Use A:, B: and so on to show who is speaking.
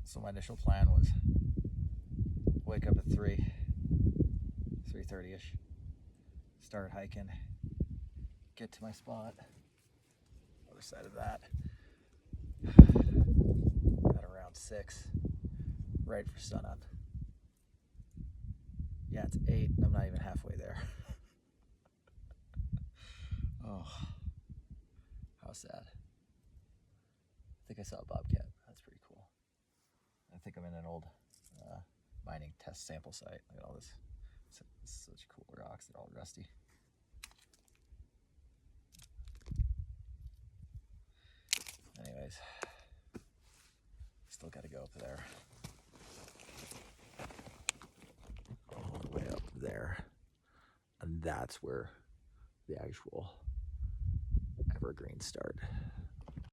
A: So my initial plan was wake up at 3:30ish, start hiking, get to my spot, other side of that, at around 6, right for sunup. Yeah, it's 8, and I'm not even halfway there. Oh, how sad. I think I saw a bobcat. That's pretty cool. I think I'm in an old mining test sample site. Look at all this. Such cool rocks. They're all rusty. Anyways, still got to go up there. All the way up there. And that's where the actual evergreens start.